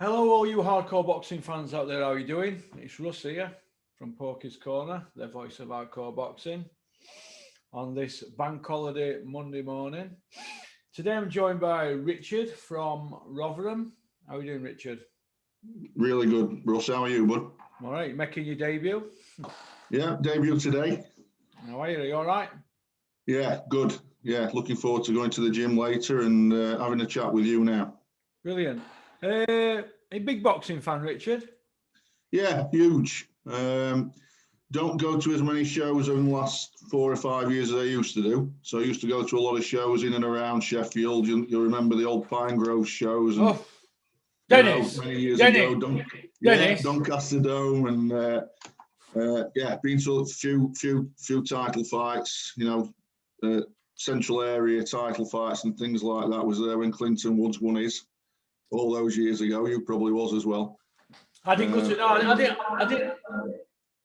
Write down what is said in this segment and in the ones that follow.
Hello, all you hardcore boxing fans out there. How are you doing? It's Russ here from Porky's Corner, the voice of hardcore boxing, on this bank holiday Monday morning. Today I'm joined by Richard from Rotherham. How are you doing, Richard? Really good. Russ, how are you, bud? All right, making your debut. Yeah, debut today. How are you? Are you all right? Yeah, good. Yeah, looking forward to going to the gym later and having a chat with you now. Brilliant. A big boxing fan, Richard? Yeah, huge. Don't go to as many shows over the last 4 or 5 years as I used to do. So I used to go to a lot of shows in and around Sheffield. You'll remember the old Pine Grove shows and Oh, Dennis. many years Dennis. ago. Dennis. Doncaster Dome and been to a few title fights. Central area title fights and things like that. Was there when Clinton Woods won his all those years ago. You probably was as well. I didn't go to. No, I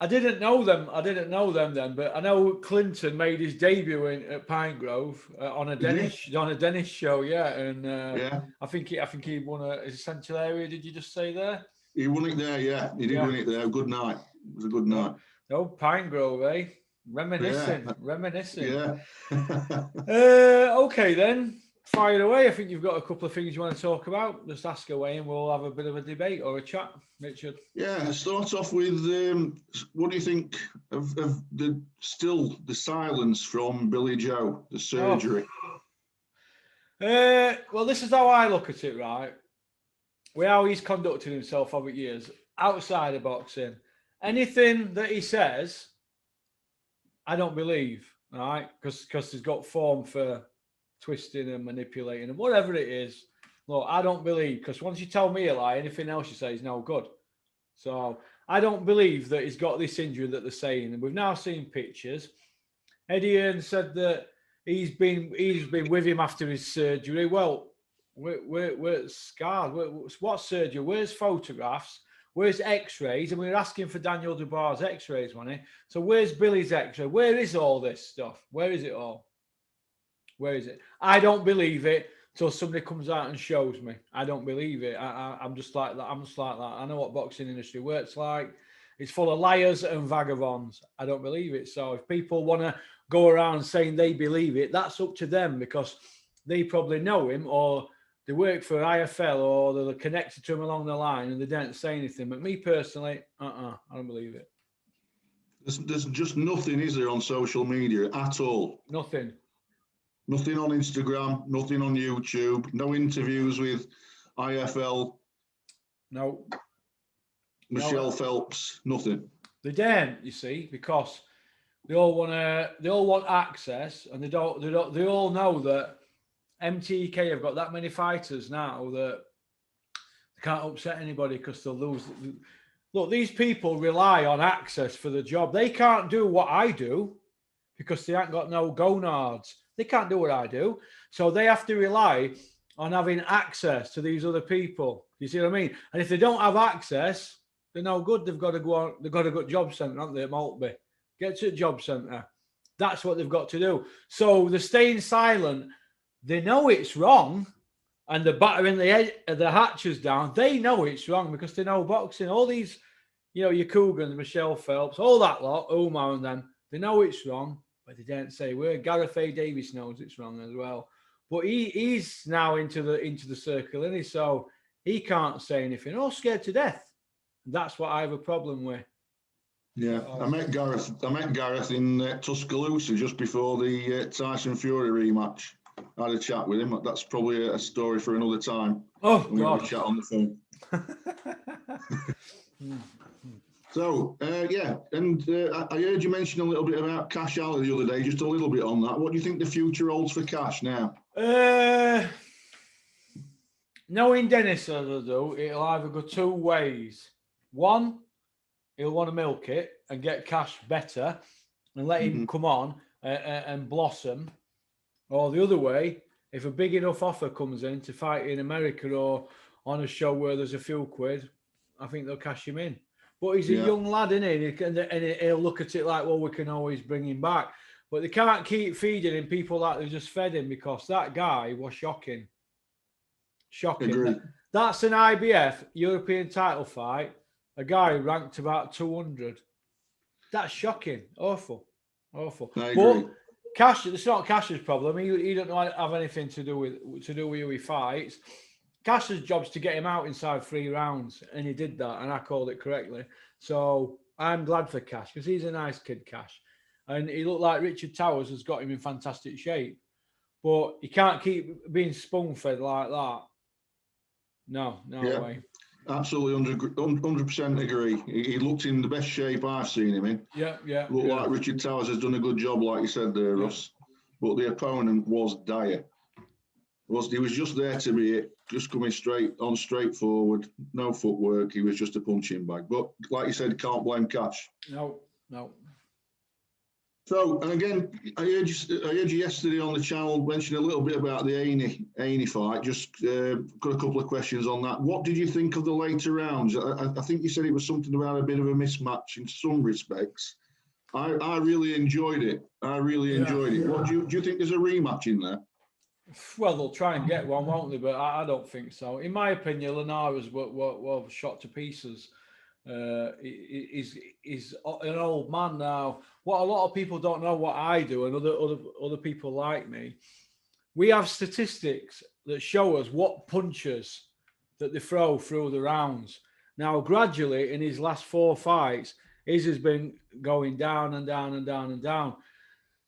didn't know them. I didn't know them then, but I know Clinton made his debut at Pine Grove on a Dennis show. Yeah, and I think he won a Central area. Did you just say there? He won it there. Yeah, he did win it there. Good night. It was a good night. Oh, Pine Grove, eh? Reminiscing. Yeah. Okay then. Fire away. I think you've got a couple of things you want to talk about. Just ask away and we'll have a bit of a debate or a chat, Richard. Yeah, start off with what do you think of the silence from Billy Joe, the surgery? Well, this is how I look at it, right? With how he's conducted himself over years outside of boxing. Anything that he says, I don't believe, right? Because he's got form for twisting and manipulating and whatever it is. Look, I don't believe, because once you tell me a lie, anything else you say is no good. So I don't believe that he's got this injury that they're saying. And we've now seen pictures. Eddie Hearn said that he's been with him after his surgery. Well, we're scarred. What surgery? Where's photographs? Where's x-rays? And we were asking for Daniel Dubois' x-rays, wasn't it? So where's Billy's x-ray? Where is all this stuff? Where is it all? Where is it? I don't believe it till somebody comes out and shows me. I don't believe it. I'm just like that. I know what boxing industry works like. It's full of liars and vagabonds. I don't believe it. So if people want to go around saying they believe it, that's up to them because they probably know him or they work for IFL or they're connected to him along the line and they don't say anything. But me personally, I don't believe it. There's just nothing, is there, on social media at all? Nothing. Nothing on Instagram, nothing on YouTube, no interviews with IFL. No. Michelle Phelps, nothing. They don't, you see, because they all want access, and they all know that MTK have got that many fighters now that they can't upset anybody because they'll lose. Look, these people rely on access for the job. They can't do what I do because they ain't got no gonads. They can't do what I do. So they have to rely on having access to these other people. You see what I mean? And if they don't have access, they're no good. They've got to go on. They've got to go to job centre, haven't they, at Maltby? Get to the job centre. That's what they've got to do. So they're staying silent. They know it's wrong. And they're battering the hatches down. They know it's wrong because they know boxing. All these, your Cougans, Michelle Phelps, all that lot, Umar and them, they know it's wrong. But they don't say a word. Gareth A. Davis knows it's wrong as well. But he's now into the circle, isn't he? So he can't say anything. Oh, scared to death. That's what I have a problem with. Yeah, I met Gareth in Tuscaloosa just before the Tyson Fury rematch. I had a chat with him. That's probably a story for another time. Oh, God. We chat on the phone. So, and I heard you mention a little bit about Cash Ali the other day, just a little bit on that. What do you think the future holds for Cash now? Knowing Dennis as I do, it'll either go two ways. One, he'll want to milk it and get Cash better and let him come on and blossom. Or the other way, if a big enough offer comes in to fight in America or on a show where there's a few quid, I think they'll cash him in. But he's a young lad, isn't he? And he'll look at it like, well, we can always bring him back. But they can't keep feeding him people like they just fed him because that guy was shocking. Shocking. Agreed. That's an IBF European title fight. A guy ranked about 200. That's shocking. Awful. Awful. I agree. But Cash, it's not Cash's problem. He don't have anything to do with who he fights. Cash's job's to get him out inside 3 rounds, and he did that, and I called it correctly. So I'm glad for Cash because he's a nice kid, Cash, and he looked like Richard Towers has got him in fantastic shape. But you can't keep being spoon-fed like that. No way. Absolutely 100% agree. He looked in the best shape I've seen him in. Yeah. Looked like Richard Towers has done a good job, like you said there, Russ. But the opponent was dire. He was just there to be it, just coming straight forward, no footwork. He was just a punching bag. But like you said, can't blame Cash. No. So, and again, I heard you yesterday on the channel mention a little bit about the Haney fight. Just got a couple of questions on that. What did you think of the later rounds? I think you said it was something about a bit of a mismatch in some respects. I really enjoyed it. What do you think there's a rematch in there? Well, they'll try and get one, won't they? But I don't think so. In my opinion, Linares were shot to pieces. He's an old man now. What a lot of people don't know, what I do, and other people like me, we have statistics that show us what punches that they throw through the rounds. Now, gradually in his last 4 fights, his has been going down and down and down and down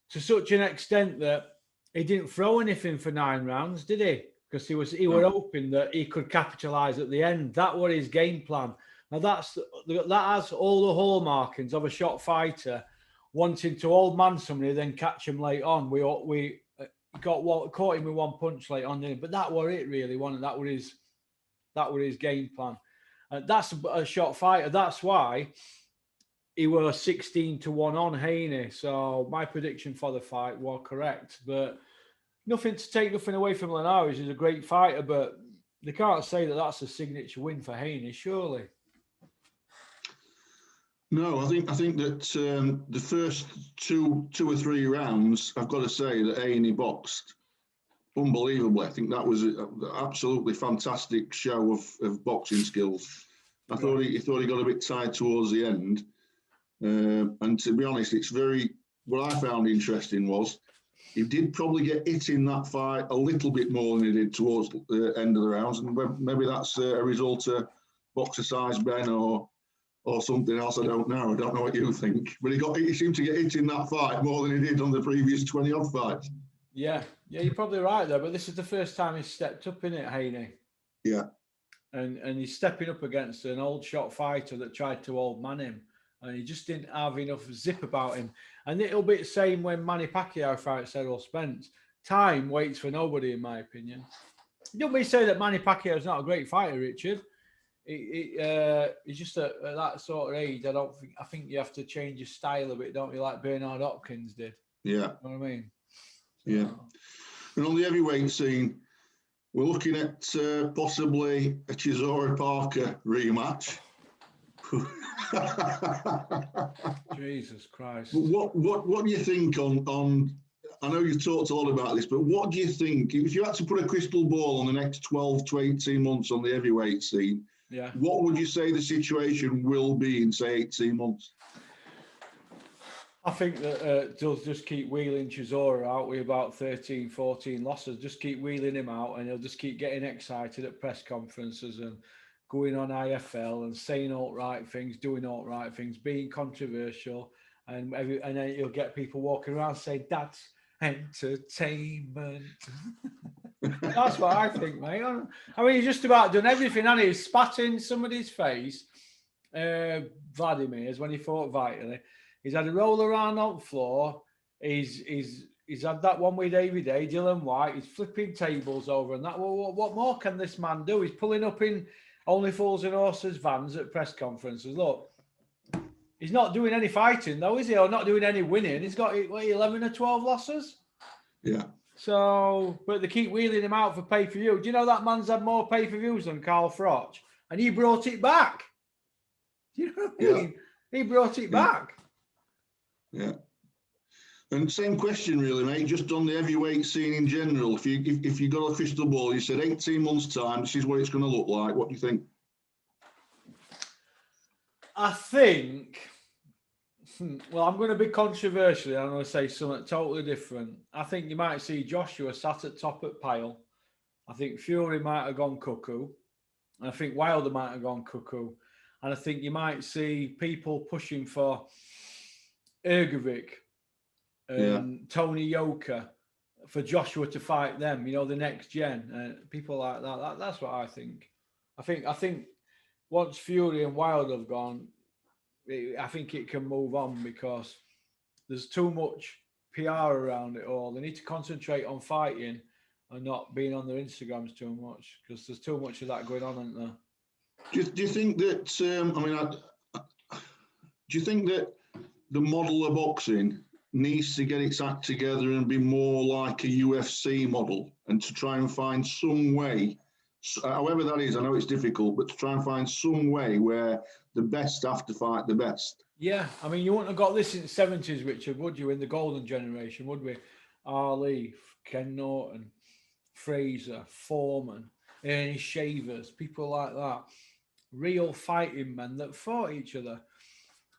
to such an extent that he didn't throw anything for 9 rounds, did he? Because he was hoping that he could capitalise at the end. That was his game plan. Now that has all the hallmarkings of a shot fighter wanting to old man somebody, then catch him late on. We caught him with 1 punch late on, but that were it really. That were his game plan. That's a shot fighter. That's why he was 16-1 on Haney. So my prediction for the fight was correct. But nothing away from Linares. He's a great fighter, but they can't say that that's a signature win for Haney, surely. No, I think that the first two or three rounds, I've got to say that Haney boxed unbelievably. I think that was an absolutely fantastic show of boxing skills. I thought he got a bit tired towards the end. And to be honest, what I found interesting was he did probably get hit in that fight a little bit more than he did towards the end of the rounds. And maybe that's a result of boxer size Ben or something else. I don't know what you think. But he seemed to get hit in that fight more than he did on the previous 20-odd fights. Yeah, you're probably right there. But this is the first time he's stepped up in it, Haney. Yeah. And he's stepping up against an old shot fighter that tried to old man him. And he just didn't have enough zip about him. And it'll be the same when Manny Pacquiao fights Errol Spence. Time waits for nobody, in my opinion. Don't me say that Manny Pacquiao is not a great fighter, Richard. He's just at that sort of age. I think you have to change your style a bit, don't you? Like Bernard Hopkins did. Yeah. You know what I mean? So. Yeah. And on the heavyweight scene, we're looking at possibly a Chisora Parker rematch. Jesus Christ. What do you think on I know you've talked a lot about this, but what do you think if you had to put a crystal ball on the next 12 to 18 months on the heavyweight scene? Yeah. What would you say the situation will be in, say, 18 months? I think that they'll just keep wheeling Chisora out with about 13, 14 losses. Just keep wheeling him out, and he'll just keep getting excited at press conferences and going on IFL and saying all right things, doing all right things, being controversial, and then you'll get people walking around saying that's entertainment. That's what I think, mate. I mean, he's just about done everything, and he's spat in somebody's face. Vladimir's when he fought Vitally. He's had a roll around on the floor. He's had that one with Davey Day, Dylan White. He's flipping tables over, and that. What more can this man do? He's pulling up in Only Fools and Horses vans at press conferences. Look, he's not doing any fighting though, is he? Or not doing any winning. He's got 11 or 12 losses. Yeah. So, but they keep wheeling him out for pay-per-view. Do you know that man's had more pay-per-views than Carl Froch? And he brought it back. Do you know what I mean? He brought it back. Yeah. And same question, really, mate. Just on the heavyweight scene in general. If you got a crystal ball, you said 18 months' time, this is what it's going to look like. What do you think? I think. Well, I'm going to be controversial. I'm going to say something totally different. I think you might see Joshua sat at top at pile. I think Fury might have gone cuckoo. And I think Wilder might have gone cuckoo. And I think you might see people pushing for Ergovic and Tony Yoka for Joshua to fight them, the next gen. People like that. That's what I think. I think once Fury and Wilder have gone, I think it can move on because there's too much PR around it all. They need to concentrate on fighting and not being on their Instagrams too much because there's too much of that going on, isn't there? Do you think that? Do you think that the model of boxing needs to get its act together and be more like a UFC model, and to try and find some way, however that is? I know it's difficult, but to try and find some way where the best have to fight the best. Yeah, I mean, you wouldn't have got this in the 70s, Richard, would you? In the golden generation, would we? Ali, Ken Norton, Fraser, Foreman, Ernie Shavers, people like that. Real fighting men that fought each other.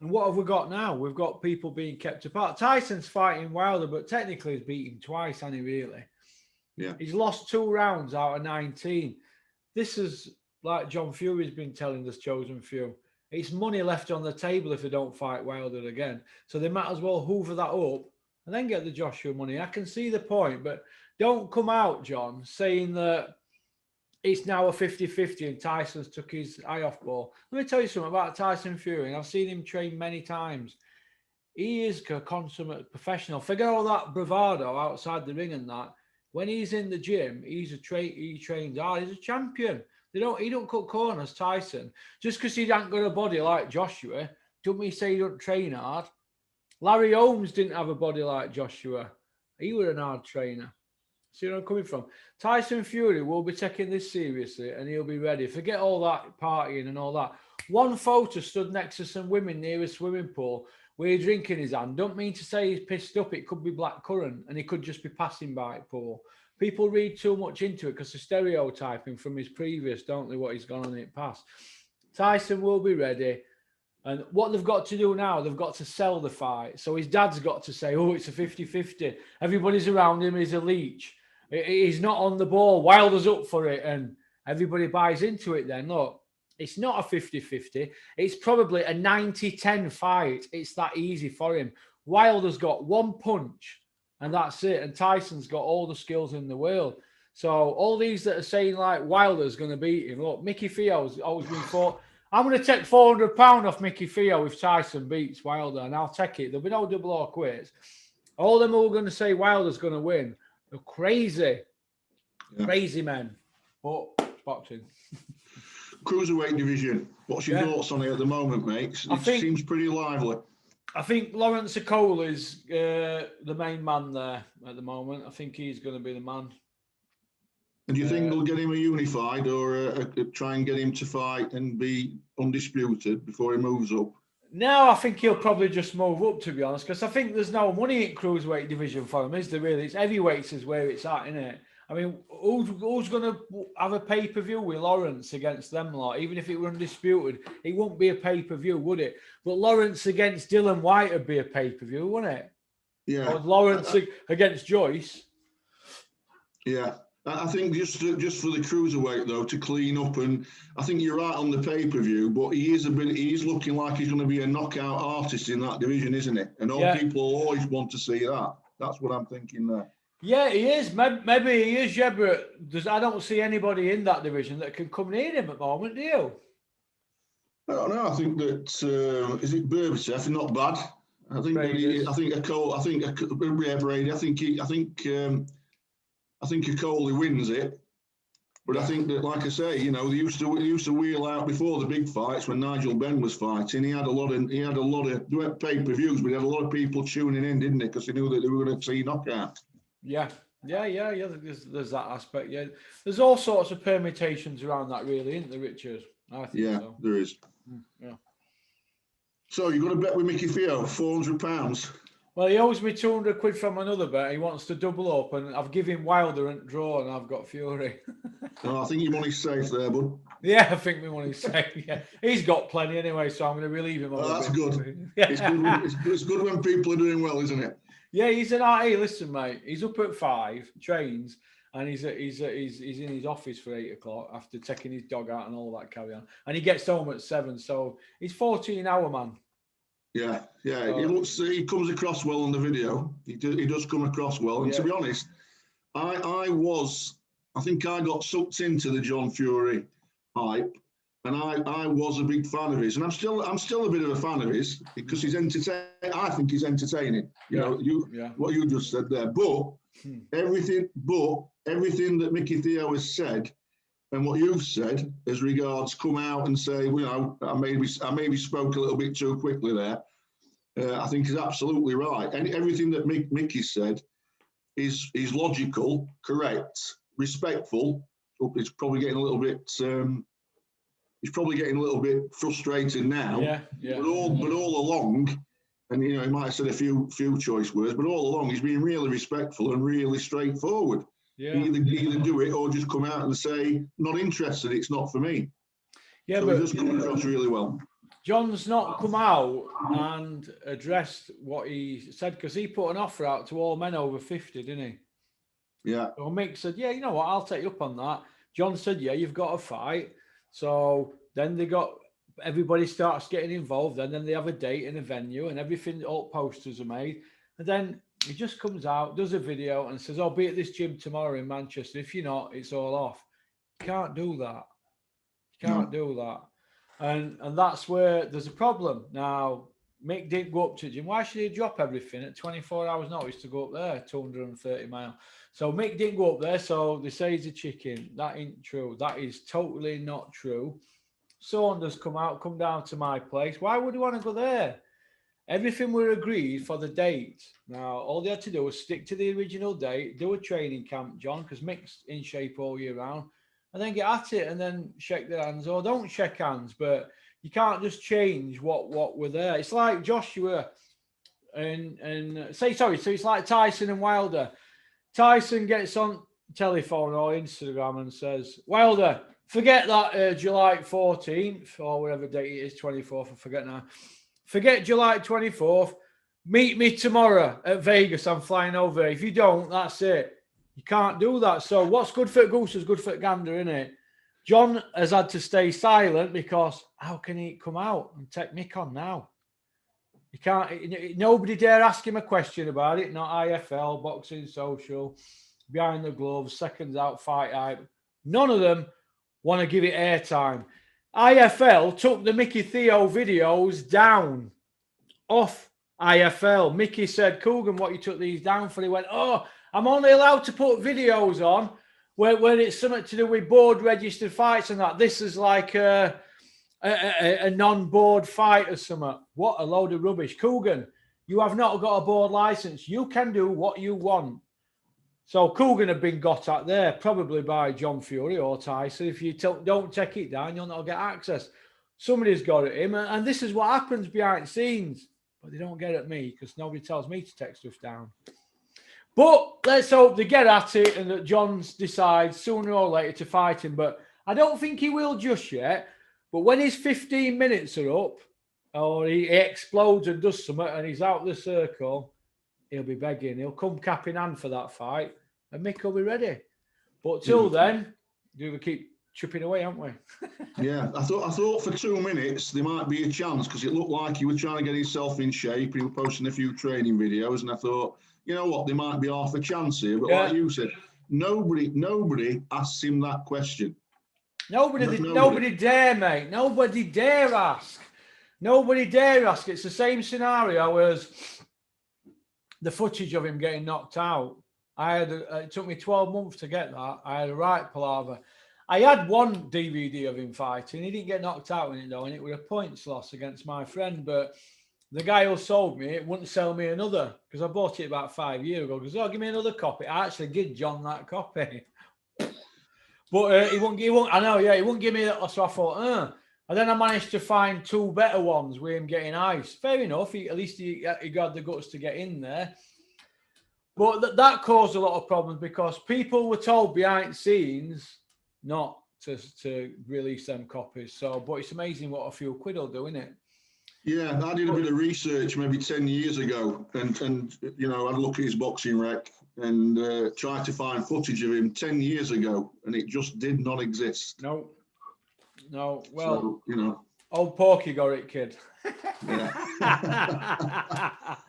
And what have we got now? We've got people being kept apart. Tyson's fighting Wilder, but technically he's beat him twice, hasn't he, really? Yeah. He's lost 2 rounds out of 19. This is, like John Fury's been telling us, chosen few. It's money left on the table if they don't fight Wilder again. So they might as well hoover that up and then get the Joshua money. I can see the point, but don't come out, John, saying that it's now a 50-50 and Tyson's took his eye off ball. Let me tell you something about Tyson Fury, and I've seen him train many times. He is a consummate professional. Forget all that bravado outside the ring and that. When he's in the gym, he trains hard. He's a champion. He don't cut corners, Tyson. Just because he hasn't got a body like Joshua, don't mean say he don't train hard. Larry Holmes didn't have a body like Joshua. He was an hard trainer. See where I'm coming from? Tyson Fury will be taking this seriously and he'll be ready. Forget all that partying and all that. One photo stood next to some women near a swimming pool with a drink in his hand. Don't mean to say he's pissed up. It could be blackcurrant and he could just be passing by it pool. People read too much into it because they're stereotyping from his previous, don't they, what he's gone on in it past. Tyson will be ready. And what they've got to do now, they've got to sell the fight. So his dad's got to say, oh, it's a 50-50. Everybody's around him. He's a leech. He's not on the ball. Wilder's up for it. And everybody buys into it then. Look, it's not a 50-50. It's probably a 90-10 fight. It's that easy for him. Wilder's got one punch and that's it. And Tyson's got all the skills in the world. So all these that are saying like Wilder's going to beat him. Look, Mickey Fio's always been fought. I'm going to take £400 off Mickey Fio if Tyson beats Wilder, and I'll take it. There'll be no double or quits. All them who are going to say Wilder's going to win, they're crazy. Yeah. Crazy men. But boxing. Cruiserweight division. What's your thoughts on it at the moment, mate? It seems pretty lively. I think Lawrence Okola is the main man there at the moment. I think he's going to be the man. And do you think they'll get him a unified or try and get him to fight and be undisputed before he moves up? No, I think he'll probably just move up, to be honest, because I think there's no money in cruiserweight division for him, is there really? It's heavyweights is where it's at, isn't it? I mean, who's going to have a pay-per-view with Lawrence against them lot? Even if it were undisputed, it wouldn't be a pay-per-view, would it? But Lawrence against Dylan White would be a pay-per-view, wouldn't it? Yeah. Or Lawrence against Joyce. Yeah. I think just for the cruiserweight though, to clean up, and I think you're right on the pay-per-view, but he's looking like he's going to be a knockout artist in that division, isn't he? And people always want to see that. That's what I'm thinking there. Yeah, he is. Maybe he is, yeah, but I don't see anybody in that division that can come near him at the moment, do you? I don't know. I think that is it Berbatov, not bad. I think I think Okolie wins it, but I think that, like I say, you know, they used to wheel out before the big fights when Nigel Benn was fighting. He had a lot of pay-per-views, but he had a lot of people tuning in, didn't he? Because he knew that they were going to see knockout. Yeah. There's that aspect. Yeah, there's all sorts of permutations around that, really, isn't there, Richard? I think so. There is. Yeah. So you've got to bet with Mickey Fio, £400. Well, he owes me 200 quid from another bet. He wants to double up, and I've given Wilder and draw, and I've got Fury. Well, I think your money's safe there, bud. Yeah, I think my money's safe. Yeah, he's got plenty anyway, so I'm going to relieve him. Oh, that's good. Yeah. It's good when people are doing well, isn't it? Yeah, he's an hey, listen, mate. He's up at 5, trains, and he's in his office for 8 o'clock after taking his dog out and all that carry on. And he gets home at 7, so he's 14-hour man. Yeah. He comes across well on the video. He does come across well. And to be honest, I think I got sucked into the John Fury hype, and I was a big fan of his, and I'm still a bit of a fan of his because he's entertaining. I think he's entertaining. You know, what you just said there. But everything that Mickey Theo has said, and what you've said as regards come out and say, you know, I maybe spoke a little bit too quickly there. I think is absolutely right. And everything that Mickey said is logical, correct, respectful. It's probably getting a little bit. He's probably getting a little bit frustrated now. Yeah. But all along, and you know, he might have said a few choice words, but all along he's been really respectful and really straightforward. Yeah. Either do it or just come out and say, not interested, it's not for me. Yeah, so but he does come across really well. John's not come out and addressed what he said, because he put an offer out to all men over 50, didn't he? Yeah. So Mick said, yeah, you know what, I'll take you up on that. John said, yeah, you've got a fight. So then everybody starts getting involved, and then they have a date in a venue and everything, all posters are made. And then he just comes out, does a video and says, I'll be at this gym tomorrow in Manchester. If you're not, it's all off. You can't do that. You can't do that. And that's where there's a problem. Now, Mick didn't go up to the gym. Why should he drop everything at 24 hours notice to go up there, 230 miles? So Mick didn't go up there, so they say he's a chicken. That ain't true. That is totally not true. Saunders come down to my place. Why would he want to go there? Everything were agreed for the date. Now, all they had to do was stick to the original date, do a training camp, John, because Mick's in shape all year round, and then get at it and then shake their hands, or don't shake hands. But you can't just change what were there. It's like Joshua and so it's like Tyson and Wilder. Tyson gets on telephone or Instagram and says, Wilder, forget that July 14th or whatever date it is, 24th, I forget now. Forget July 24th. Meet me tomorrow at Vegas. I'm flying over. If you don't, that's it. You can't do that. So what's good for goose is good for gander, isn't it? John has had to stay silent because how can he come out and take Mick on now? You can't. Nobody dare ask him a question about it. Not IFL, Boxing Social, Behind the Gloves, Seconds Out, Fight Hype. None of them want to give it airtime. IFL took the Mickey Theo videos down off IFL. Mickey said, Coogan, what you took these down for? He went, oh, I'm only allowed to put videos on when it's something to do with board registered fights and that. This is like a non-board fight or something. What a load of rubbish. Coogan, you have not got a board license. You can do what you want. So Coogan had been got at there, probably by John Fury or Tyson. If you don't take it down, you'll not get access. Somebody's got at him, and this is what happens behind the scenes. But they don't get at me because nobody tells me to take stuff down. But let's hope they get at it and that John decides sooner or later to fight him. But I don't think he will just yet. But when his 15 minutes are up, or he explodes and does something and he's out the circle, he'll be begging. He'll come cap in hand for that fight, and Mick will be ready. But till then, we keep chipping away, haven't we? Yeah, I thought for 2 minutes there might be a chance because it looked like he was trying to get himself in shape. He was posting a few training videos, and I thought, you know what, there might be half a chance here. But like you said, nobody asks him that question. Nobody dare, mate. Nobody dare ask. Nobody dare ask. It's the same scenario as the footage of him getting knocked out. It took me 12 months to get that. I had a right palaver. I had one DVD of him fighting. He didn't get knocked out in it though, and it was a points loss against my friend. But the guy who sold me it wouldn't sell me another because I bought it about 5 years ago. Because give me another copy. I actually give John that copy, but he won't. I know, yeah, he won't give me that. So I thought, And then I managed to find 2 better ones with him getting ice. Fair enough. At least he got the guts to get in there. But that caused a lot of problems because people were told behind the scenes not to release them copies. So, but it's amazing what a few quid will do, isn't it? Yeah, I did a bit of research maybe 10 years ago, and you know, I'd look at his boxing rec and try to find footage of him 10 years ago, and it just did not exist. No. Well, so, you know, old Porky got it, kid. Yeah.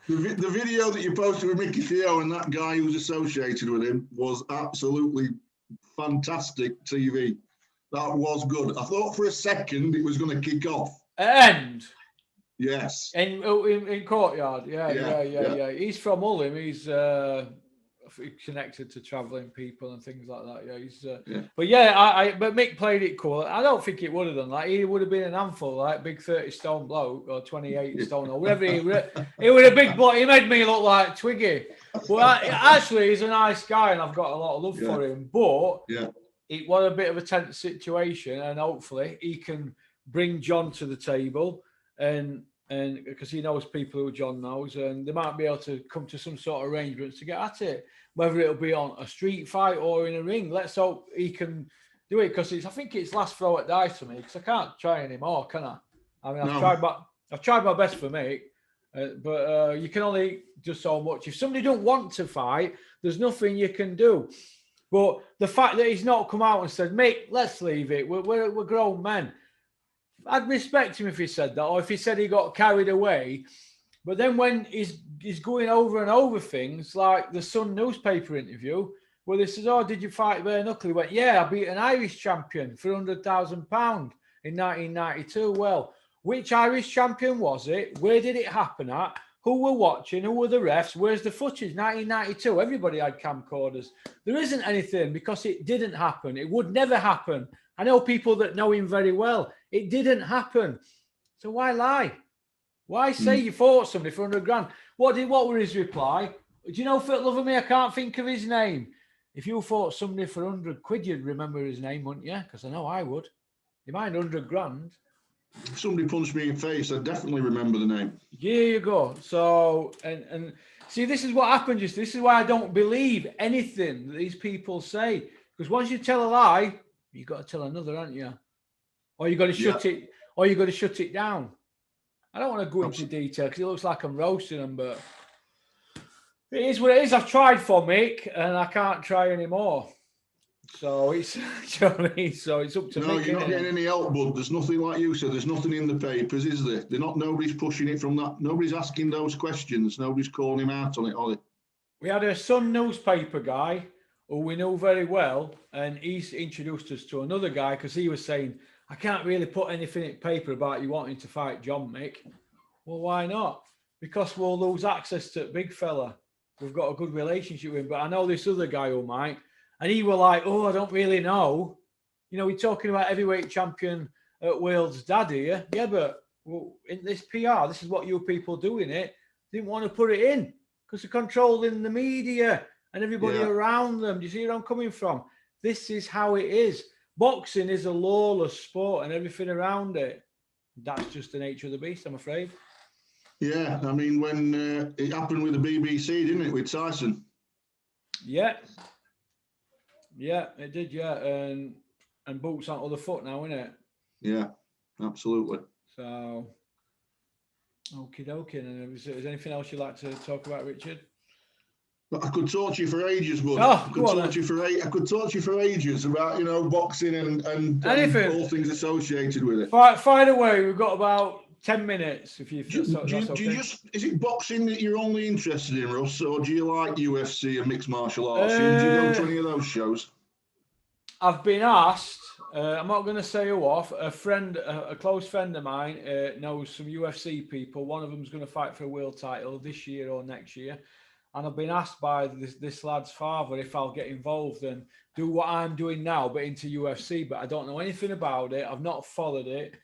the video that you posted with Mickey Theo and that guy who's associated with him was absolutely fantastic TV. That was good. I thought for a second it was going to kick off. And yes, in Courtyard, yeah. He's from Ulm. He's connected to travelling people and things like that. Yeah, he's. But Mick played it cool. I don't think it would have done that. He would have been an handful, like big 30-stone bloke or 28 stone or whatever. He was a big bloke. He made me look like Twiggy. But actually, he's a nice guy, and I've got a lot of love for him. But it was a bit of a tense situation, and hopefully he can bring John to the table, and because he knows people who John knows, and they might be able to come to some sort of arrangements to get at it. Whether it'll be on a street fight or in a ring, let's hope he can do it, because I think it's last throw at dice for me, because I can't try anymore, can I? I mean, I've tried my best for Mick, but you can only do so much. If somebody don't want to fight, there's nothing you can do. But the fact that he's not come out and said, Mick, let's leave it. We're grown men. I'd respect him if he said that, or if he said he got carried away. But then when he's going over and over things, like the Sun newspaper interview, where they says, "Oh, did you fight bare knuckle?" He went, "Yeah, I beat an Irish champion for £100,000 in 1992. Well, which Irish champion was it? Where did it happen at? Who were watching? Who were the refs? Where's the footage? 1992. Everybody had camcorders. There isn't anything, because it didn't happen. It would never happen. I know people that know him very well. It didn't happen. So why lie? Why say you fought somebody for 100 grand? What were his reply? Do you know, for the love of me, I can't think of his name. If you fought somebody for 100 quid, you'd remember his name, wouldn't you? Because I know I would. You mind 100 grand? If somebody punched me in the face, I'd definitely remember the name. Here you go. So, and see, this is what happens. This is why I don't believe anything that these people say. Because once you tell a lie, you've got to tell another, haven't you? Or you've got to shut it, or you've got to shut it down. I don't want to go into detail because it looks like I'm roasting them, but it is what it is. I've tried for Mick, and I can't try anymore. So it's, you know what I mean? So it's up to Mick. No, you're not getting any help, bud. There's nothing, like you said, there's nothing in the papers, is there? Nobody's pushing it from that. Nobody's asking those questions. Nobody's calling him out on it, are they? We had a Sun newspaper guy who we know very well, and he's introduced us to another guy because he was saying, I can't really put anything in paper about you wanting to fight John, Mick. Well, why not? Because we'll lose access to big fella. We've got a good relationship with him, but I know this other guy who might. And he were like, oh, I don't really know. You know, we're talking about heavyweight champion at Wales' dad here. Yeah, but in this PR, this is what you people doing it. Didn't want to put it in because they're controlling the media and everybody around them. Do you see where I'm coming from? This is how it is. Boxing is a lawless sport and everything around it. That's just the nature of the beast, I'm afraid. Yeah, I mean, when it happened with the BBC, didn't it, with Tyson? Yeah. Yeah, it did, yeah. And boots on the other foot now, isn't it? Yeah, absolutely. So, okie dokie. And is there anything else you'd like to talk about, Richard? I could talk to you for ages, bud. I could talk to you for ages about, you know, boxing and all things associated with it. Fire away. We've got about 10 minutes. If you is it boxing that you're only interested in, Russ, or do you like UFC and mixed martial arts? Do you go to any of those shows? I've been asked. I'm not going to say who off. A close friend of mine knows some UFC people. One of them's going to fight for a world title this year or next year. And I've been asked by this lad's father if I'll get involved and do what I'm doing now, but into UFC. But I don't know anything about it. I've not followed it.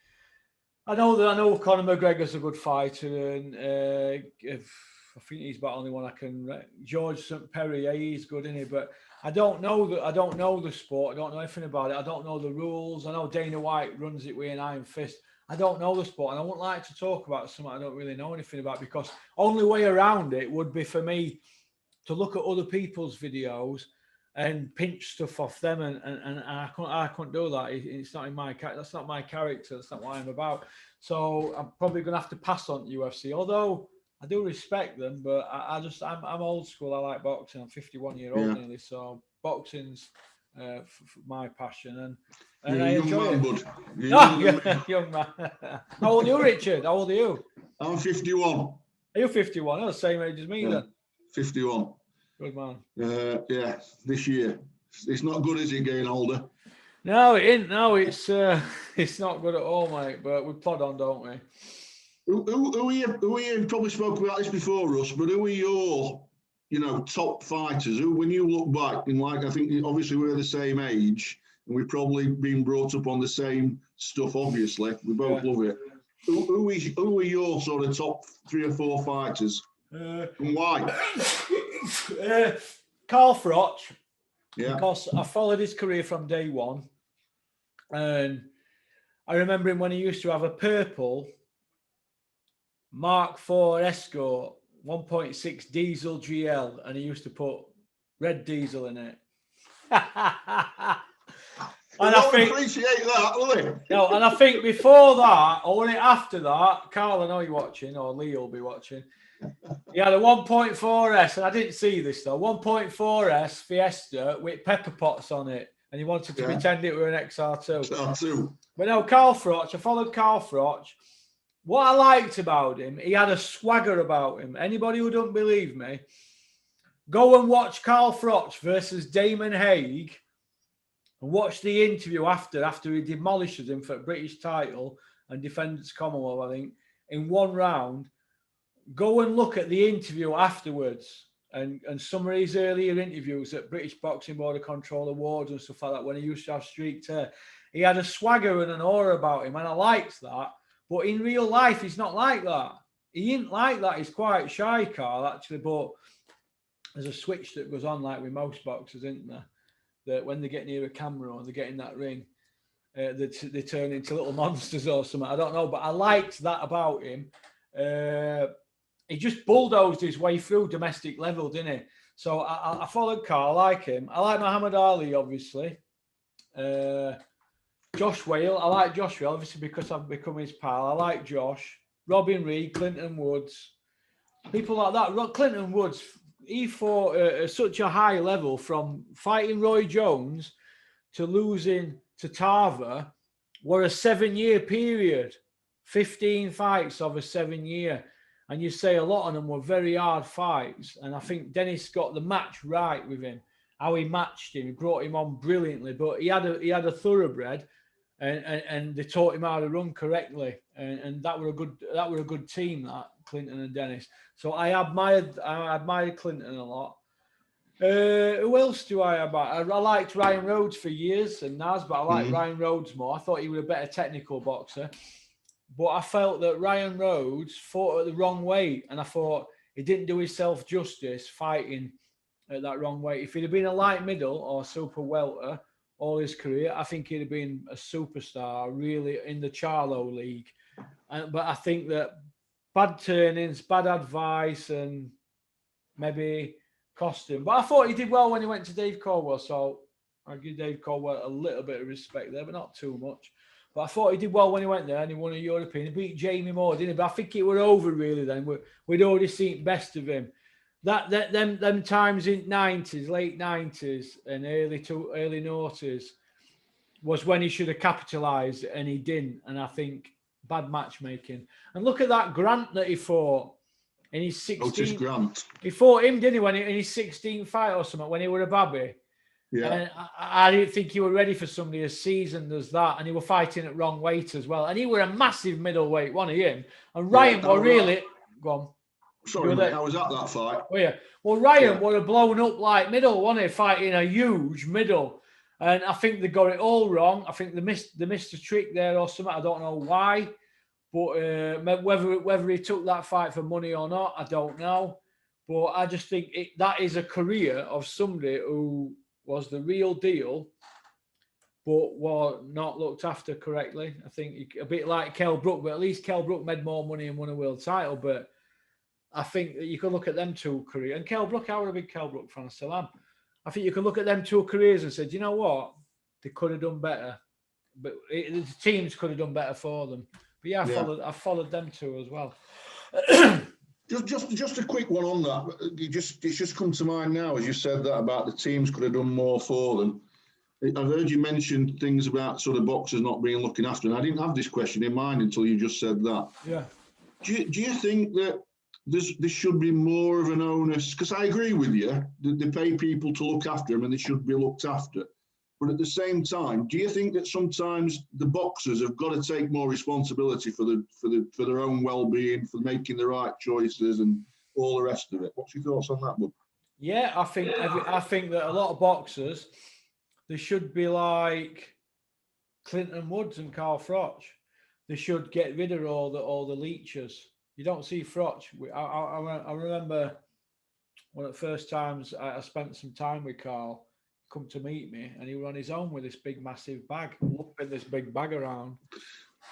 I know Conor McGregor's a good fighter, and I think he's about the only one I can. George St. Perry, he's good, isn't he? But I don't know the sport. I don't know anything about it. I don't know the rules. I know Dana White runs it with an iron fist. I don't know the sport, and I wouldn't like to talk about something I don't really know anything about, because only way around it would be for me to look at other people's videos and pinch stuff off them, and I couldn't do that. It's not in my that's not my character. That's not what I'm about. So I'm probably going to have to pass on UFC. Although I do respect them, but I'm old school. I like boxing. I'm 51 year old nearly, so boxing's my passion, and I enjoy it. Bud. You're young man. How old are you, Richard? How old are you? I'm 51. Are you 51? Oh, the same age as me then. 51. Good man. Yeah, this year. It's not good, is it, getting older? No, it ain't. No, it's not good at all, mate. But we plod on, don't we? Who are you? Probably spoke about this before, Russ. But who are your, top fighters? Who, when you look back, and I think obviously we're the same age, and we've probably been brought up on the same stuff. Obviously, we both love it. Who are your sort of top 3 or 4 fighters? And why? Carl Froch. Yeah. Because I followed his career from day one, and I remember him when he used to have a purple Mark IV Escort 1.6 diesel GL, and he used to put red diesel in it. And I think appreciate that, will he? No, and I think before that, or after that, Carl, I know you're watching, or Lee will be watching. He had a 1.4S, and I didn't see this though. 1.4S Fiesta with pepper pots on it, and he wanted to pretend it were an XR2. XR2. But no, Carl Froch. I followed Carl Froch. What I liked about him, he had a swagger about him. Anybody who don't believe me, go and watch Carl Froch versus Damon Haig, and watch the interview after he demolishes him for a British title and defends Commonwealth, I think, in one round. Go and look at the interview afterwards, and some of his earlier interviews at British Boxing Board of Control Awards and stuff like that, when he used to have streaked hair. He had a swagger and an aura about him, and I liked that. But in real life, he's not like that. He ain't like that. He's quite shy, Carl, actually. But there's a switch that goes on, like with most boxers, isn't there? That when they get near a camera or they get in that ring, they turn into little monsters or something. I don't know, but I liked that about him. He just bulldozed his way through domestic level, didn't he? So I followed Carl, I like him. I like Muhammad Ali, obviously. Josh Whale, I like Josh Whale, obviously, because I've become his pal. I like Josh. Robin Reed, Clinton Woods. People like that. Clinton Woods, he fought at such a high level, from fighting Roy Jones to losing to Tarver, were a 7-year period. 15 fights of a 7-year. And you say a lot of them were very hard fights. And I think Dennis got the match right with him. How he matched him, he brought him on brilliantly. But he had a thoroughbred, and they taught him how to run correctly. And that were a good team, that Clinton and Dennis. So I admired Clinton a lot. Who else do I admire? I liked Ryan Rhodes for years and Naz, but I like Ryan Rhodes more. I thought he was a better technical boxer. But I felt that Ryan Rhodes fought at the wrong weight, and I thought he didn't do himself justice fighting at that wrong weight. If he'd have been a light middle or super welter all his career, I think he'd have been a superstar, really, in the Charlo League. But I think that bad turnings, bad advice, and maybe cost him. But I thought he did well when he went to Dave Caldwell, so I give Dave Caldwell a little bit of respect there, but not too much. But I thought he did well when he went there, and he won a European. He beat Jamie Moore, didn't he? But I think it were over really then. We'd already seen best of him. Them times in '90s, late '90s, and early noughties was when he should have capitalised, and he didn't. And I think bad matchmaking. And look at that Grant that he fought in his 16th. Otis Grant. He fought him, didn't he? In his 16th fight or something, when he were a babby. Yeah. And I didn't think he were ready for somebody as seasoned as that. And he were fighting at wrong weight as well. And he were a massive middleweight, wasn't he? Him. And Ryan were really... Go on. Sorry, mate, I was at that fight. Oh, yeah. Well, Ryan would have blown up like middle, wasn't he? Fighting a huge middle. And I think they got it all wrong. I think they missed a trick there or something. I don't know why. But whether he took that fight for money or not, I don't know. But I just think that is a career of somebody who was the real deal, but were not looked after correctly. I think a bit like Kell Brook, but at least Kell Brook made more money and won a world title. But I think that you could look at them two careers. And Kell Brook, I was a big Kell Brook fan, I still am. I think you could look at them two careers and said, you know what? They could have done better. But the teams could have done better for them. But yeah, I followed them two as well. Just a quick one on that. It's just come to mind now as you said that about the teams could have done more for them. I've heard you mention things about sort of boxers not being looking after, and I didn't have this question in mind until you just said that. Yeah. Do you think that there should be more of an onus? Because I agree with you that they pay people to look after them and they should be looked after. But at the same time, do you think that sometimes the boxers have got to take more responsibility for their own well-being, for making the right choices and all the rest of it? What's your thoughts on that, bud? Yeah, I think that a lot of boxers, they should be like Clinton Woods and Carl Froch. They should get rid of all the leeches. You don't see Froch. I remember one of the first times I spent some time with Carl, come to meet me, and he was on his own with this big massive bag, whooping this big bag around.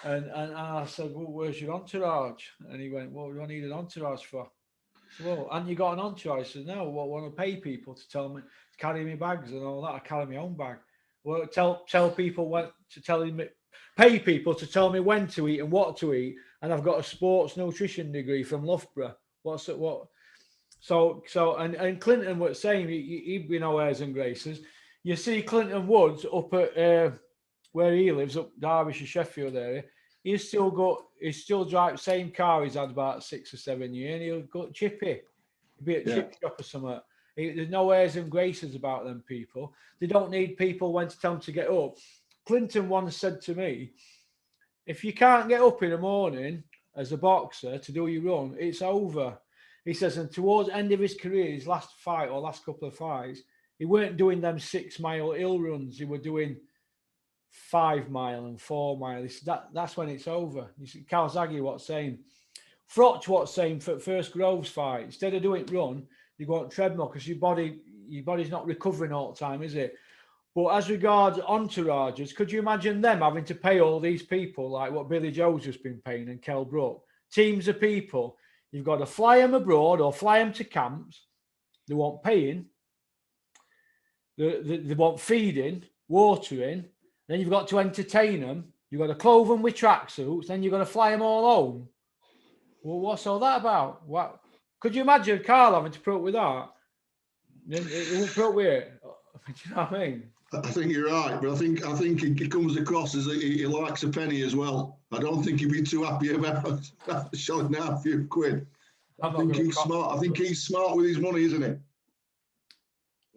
And I said, well, where's your entourage? And he went, what do I need an entourage for? I said, well, and you got an entourage? I said, no, what, I want to pay people to tell me, to carry me bags and all that. I carry my own bag. Well, tell people when to tell me, pay people to tell me when to eat and what to eat. And I've got a sports nutrition degree from Loughborough. So Clinton was saying he'd been no airs and graces. You see Clinton Woods up at where he lives, up Derbyshire, Sheffield area. He's still drive same car he's had about 6 or 7 years, and he'll go chippy. He'll be at chip shop or something. There's no airs and graces about them people. They don't need people when to tell them to get up. Clinton once said to me, if you can't get up in the morning as a boxer to do your run, it's over. He says, and towards the end of his career, his last fight or last couple of fights, he weren't doing them 6 mile hill runs. He were doing 5 mile and 4 mile. That's when it's over. You see, Calzaghe what's saying. Froch what's saying for first Groves fight, instead of doing run, you go on treadmill because your body's not recovering all the time, is it? But as regards entourages, could you imagine them having to pay all these people like what Billy Joe's just been paying and Kell Brook? Teams of people. You've got to fly them abroad or fly them to camps. They want paying. They want feeding, watering. Then you've got to entertain them. You've got to clothe them with tracksuits. Then you've got to fly them all home. Well, what's all that about? What? Could you imagine Carl having to put up with that? It won't put up with it. Do you know what I mean? I think you're right, but I think he comes across as he likes a penny as well. I don't think he'd be too happy about shelling out a few quid. I think he's smart. I think he's smart with his money, isn't he?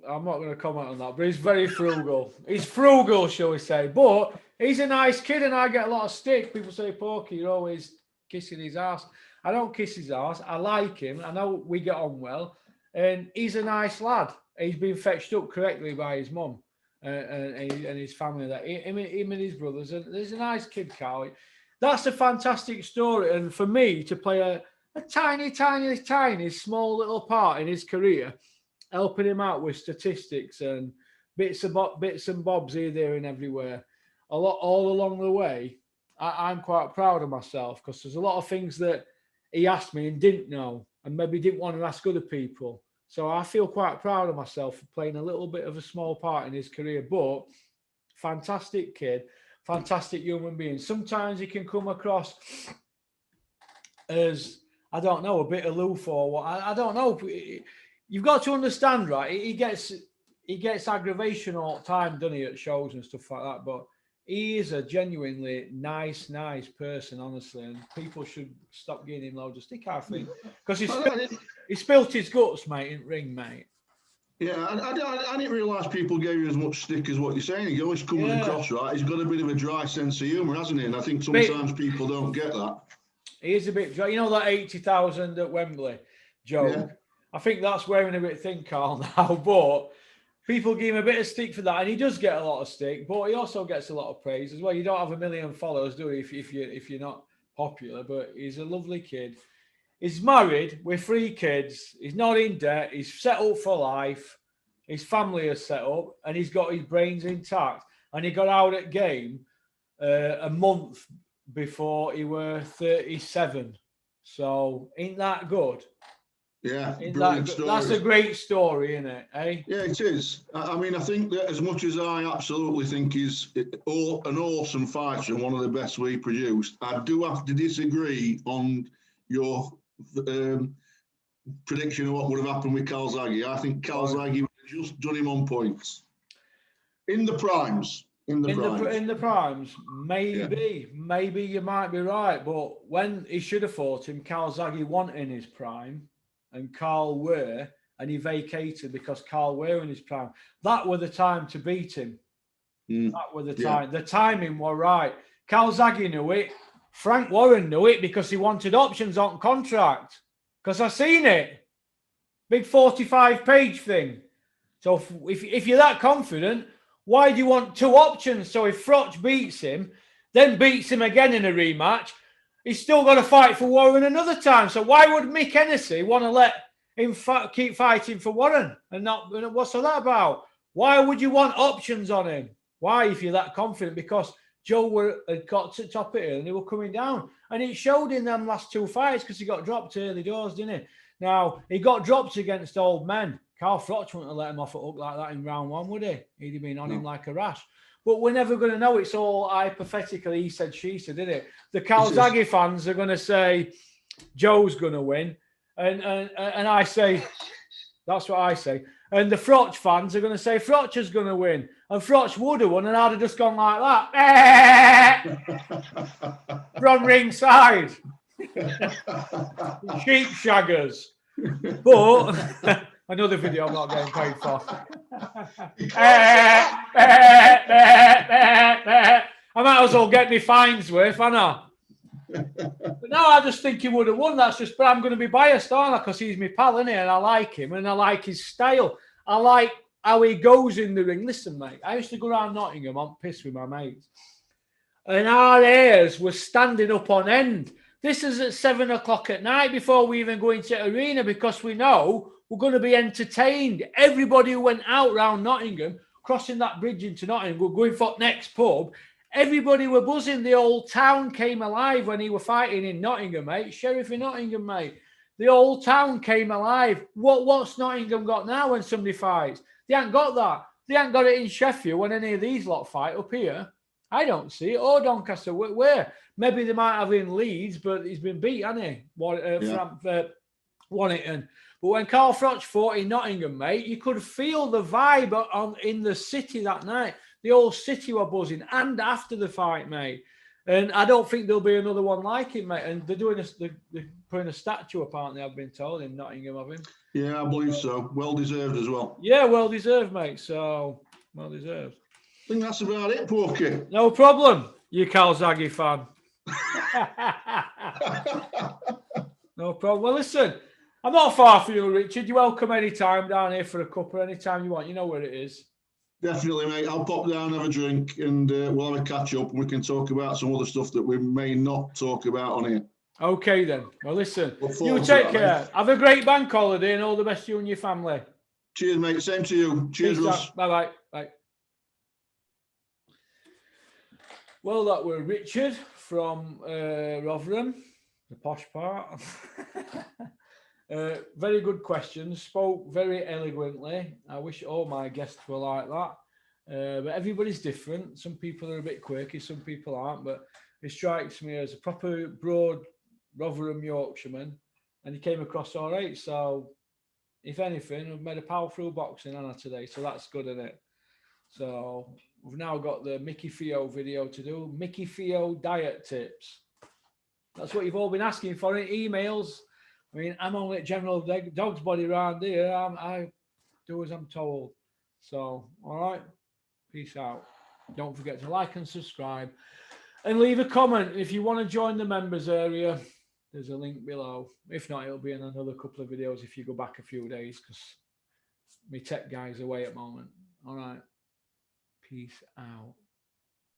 I'm not going to comment on that, but he's very frugal. He's frugal, shall we say? But he's a nice kid, and I get a lot of stick. People say, "Porky, you're always kissing his ass." I don't kiss his ass. I like him. I know we get on well, and he's a nice lad. He's been fetched up correctly by his mum and his family. That him and his brothers. And there's a nice kid, Carl. That's a fantastic story, and for me to play a tiny, small little part in his career, helping him out with statistics and bits and bobs here, there, and everywhere, all along the way. I'm quite proud of myself because there's a lot of things that he asked me and didn't know, and maybe didn't want to ask other people. So I feel quite proud of myself for playing a little bit of a small part in his career. But fantastic kid, fantastic human being. Sometimes he can come across as, I don't know, a bit aloof or what. I don't know. You've got to understand, right? He gets aggravation all the time, doesn't he, at shows and stuff like that. But he is a genuinely nice person, honestly. And people should stop giving him loads of stick, I think. Because he spilt his guts, mate, in ring, mate. Yeah, I didn't realise people gave you as much stick as what you're saying. He always comes across, right? He's got a bit of a dry sense of humour, hasn't he? And I think sometimes people don't get that. He is a bit dry. You know that 80,000 at Wembley joke? Yeah. I think that's wearing a bit thin, Carl, now. But people give him a bit of stick for that. And he does get a lot of stick, but he also gets a lot of praise as well. You don't have 1 million followers, do you, if you're not popular? But he's a lovely kid. He's married with 3 kids. He's not in debt. He's set up for life. his family is set up, and he's got his brains intact. And he got out at game a month before he were 37. So ain't that good? Yeah, Ain't brilliant that good? story. That's a great story, isn't it? Eh? Yeah, it is. I mean, I think that as much as I absolutely think he's an awesome fighter and one of the best we produced, I do have to disagree on your prediction of what would have happened with Calzaghe. I think Calzaghe would have just done him on points. In the primes. In the primes, maybe you might be right. But when he should have fought him, Calzaghe wasn't in his prime, and Carl were, and he vacated because Carl were in his prime. That were the time to beat him. That were the time. The timing were right. Calzaghe knew it. Frank Warren knew it because he wanted options on contract. Because I seen it. Big 45-page thing. So if you're that confident, why do you want two options? So if Froch beats him, then beats him again in a rematch, he's still got to fight for Warren another time. So why would Mick Hennessy want to let him keep fighting for Warren? And not, what's all that about? Why would you want options on him? Why, if you're that confident? Because Joe had got to top it and they were coming down. And it showed in them last two fights because he got dropped early doors, didn't he? Now, he got dropped against old men. Carl Froch wouldn't have let him off a hook like that in round one, would he? He'd have been on him like a rash. But we're never going to know. It's all hypothetically, he said, she said, didn't it? The Calzaghe fans are going to say Joe's going to win. And I say, that's what I say. And the Froch fans are going to say Froch is going to win. And Froch would have won, and I'd have just gone like that. From ringside. Sheep shaggers. But another video I'm not getting paid for. I might as well get me fines with, I know. But no, I just think he would have won. That's just, but I'm going to be biased, aren't I? Because he's my pal, isn't he? And I like him, and I like his style. I like how he goes in the ring. Listen, mate, I used to go around Nottingham on piss with my mates, and our ears were standing up on end. This is at 7 o'clock at night before we even go into arena because we know we're going to be entertained. Everybody who went out round Nottingham, crossing that bridge into Nottingham, we're going for next pub. Everybody were buzzing. The old town came alive when he were fighting in Nottingham, mate. Sheriff in Nottingham, mate. The old town came alive. What's Nottingham got now when somebody fights? They ain't got that. They ain't got it in Sheffield when any of these lot fight up here. I don't see it. Or Doncaster, where? Maybe they might have in Leeds, but he's been beat, hasn't he? Wannington. But when Carl Froch fought in Nottingham, mate, you could feel the vibe in the city that night. The whole city were buzzing, and after the fight, mate. And I don't think there'll be another one like it, mate. And they're putting a statue, apparently, I've been told, in Nottingham of him. Yeah, I believe so. Well deserved as well. Yeah, well deserved, mate. So, well deserved. I think that's about it, Porky. No problem, you Calzaghe fan. No problem. Well, listen, I'm not far from you, Richard. You're welcome anytime down here for a cuppa anytime you want. You know where it is. Definitely, mate. I'll pop down, have a drink, and we'll have a catch up, and we can talk about some other stuff that we may not talk about on here. Okay, then. Well, listen, you take care. Mate. Have a great bank holiday and all the best to you and your family. Cheers, mate. Same to you. Cheers, Russ. Bye-bye. Bye. Well, that were Richard from Rotherham, the posh part. Very good questions. Spoke very eloquently. I wish all my guests were like that. But everybody's different. Some people are a bit quirky, some people aren't. But it strikes me as a proper broad Rotherham Yorkshireman, and he came across all right. So, if anything, I've made a power through boxing, haven't I, today? So that's good, isn't it? So we've now got the Mickey Fio video to do. Mickey Fio diet tips. That's what you've all been asking for in emails. I mean, I'm only at General Dog's Body around here. I do as I'm told. So, all right. Peace out. Don't forget to like and subscribe. And leave a comment. If you want to join the members area, there's a link below. If not, it'll be in another couple of videos if you go back a few days because my tech guy's away at the moment. All right. Peace out.